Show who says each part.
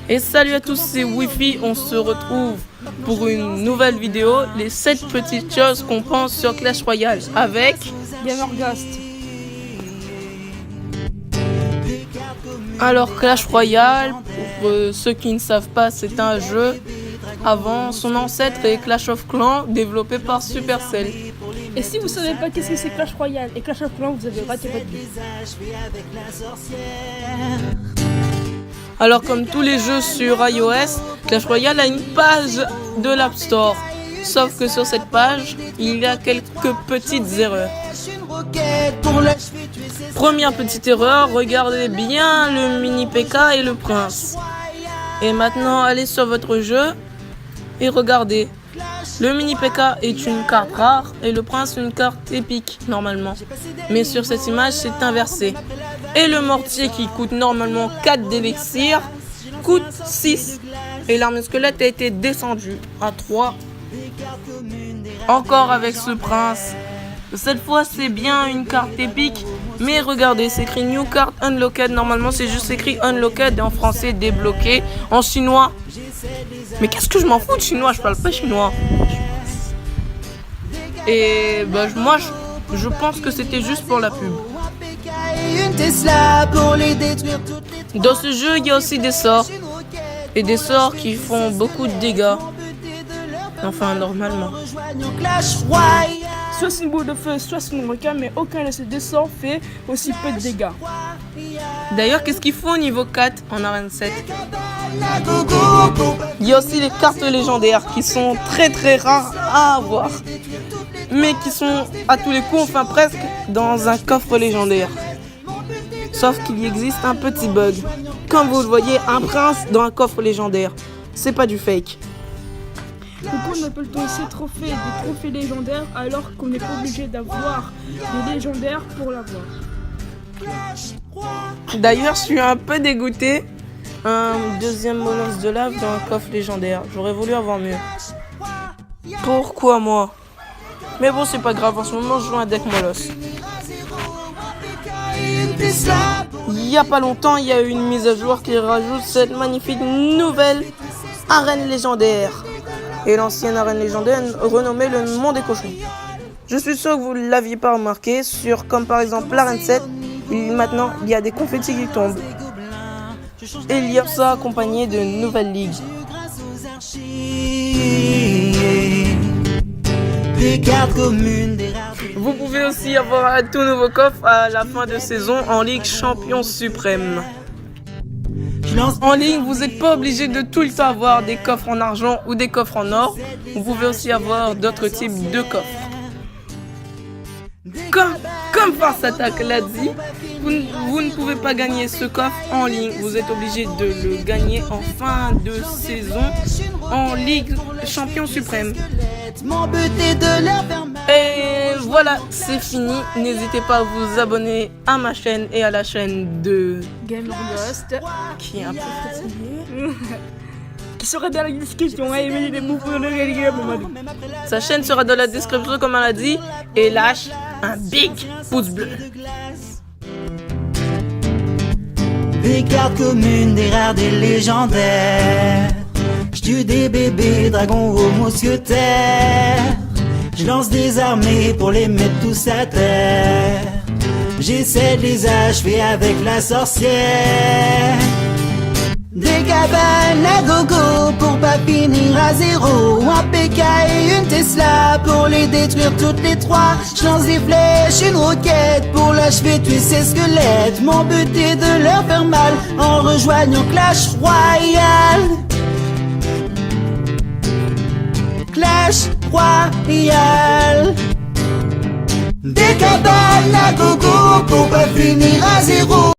Speaker 1: Et salut à tous, c'est Wi-Fi, on se retrouve pour une nouvelle vidéo, les 7 petites choses qu'on pense sur Clash Royale avec
Speaker 2: Gamerghost.
Speaker 1: Alors Clash Royale, pour ceux qui ne savent pas, c'est un jeu avant son ancêtre est Clash of Clans, développé par Supercell.
Speaker 2: Et si vous savez pas qu'est-ce que c'est Clash Royale et Clash of Clans, vous avez raté votre vie.
Speaker 1: Alors comme tous les jeux sur iOS, Clash Royale a une page de l'App Store. Sauf que sur cette page, il y a quelques petites erreurs. Première petite erreur, regardez bien le mini PK et le prince. Et maintenant, allez sur votre jeu et regardez. Le mini PK est une carte rare et le prince une carte épique normalement. Mais sur cette image, c'est inversé. Et le mortier qui coûte normalement 4 d'élixir coûte 6. Et l'arme squelette a été descendue à 3. Encore avec ce prince. Cette fois c'est bien une carte épique. Mais regardez, c'est écrit New Card Unlocked. Normalement c'est juste écrit Unlocked et en français débloqué. En chinois. Mais qu'est-ce que je m'en fous de chinois, je parle pas chinois. Et bah, moi je pense que c'était juste pour la pub. Dans ce jeu, il y a aussi des sorts. Et des sorts qui font beaucoup de dégâts. Enfin, normalement.
Speaker 2: Soit c'est une boule de feu, soit c'est une requin, mais aucun de ces deux sorts fait aussi peu de dégâts.
Speaker 1: D'ailleurs, qu'est-ce qu'il faut au niveau 4 en arène 7? Il y a aussi les cartes légendaires qui sont très très rares à avoir. Mais qui sont à tous les coups, enfin presque, dans un coffre légendaire. Sauf qu'il y existe un petit bug. Comme vous le voyez, un prince dans un coffre légendaire. C'est pas du fake.
Speaker 2: Pourquoi n'appelle-t-on ces trophées des trophées légendaires alors qu'on n'est pas obligé d'avoir des légendaires pour l'avoir?
Speaker 1: D'ailleurs, je suis un peu dégoûté. Un deuxième molosse de lave dans un coffre légendaire. J'aurais voulu avoir mieux. Pourquoi moi? Mais bon, c'est pas grave. En ce moment, je joue un deck molosse. Il y a pas longtemps, il y a eu une mise à jour qui rajoute cette magnifique nouvelle arène légendaire. Et l'ancienne arène légendaire renommée le Monde des Cochons. Je suis sûr que vous ne l'aviez pas remarqué, comme par exemple l'arène 7, maintenant il y a des confettis qui tombent. Et il y a ça accompagné de nouvelles ligues. Vous pouvez aussi avoir un tout nouveau coffre à la fin de saison en Ligue Champion Suprême. En ligne, vous n'êtes pas obligé de tout le temps avoir des coffres en argent ou des coffres en or. Vous pouvez aussi avoir d'autres types de coffres. Comme Force Attack l'a dit, vous ne pouvez pas gagner ce coffre en ligne. Vous êtes obligé de le gagner en fin de saison en Ligue Champion Suprême. Et voilà, c'est fini. N'hésitez pas à vous abonner à ma chaîne et à la chaîne de
Speaker 2: Gamerghost,
Speaker 1: qui est un peu fatigué.
Speaker 2: qui serait dans la description.
Speaker 1: Sa chaîne sera dans la description comme elle a dit. Et lâche un big pouce bleu.
Speaker 3: Des cartes communes, des rares, des légendaires. J'tue des bébés, dragons aux mousquetaires. Je lance des armées pour les mettre tous à terre. J'essaie de les achever avec la sorcière. Des cabanes à gogo pour pas finir à zéro. Un PK et une Tesla pour les détruire toutes les trois. Je lance des flèches, une roquette pour l'achever, tuer ces squelettes. Mon but est de leur faire mal en rejoignant Clash Royale. Clash Royale. Des cabanes à gogo pour pas finir à zéro.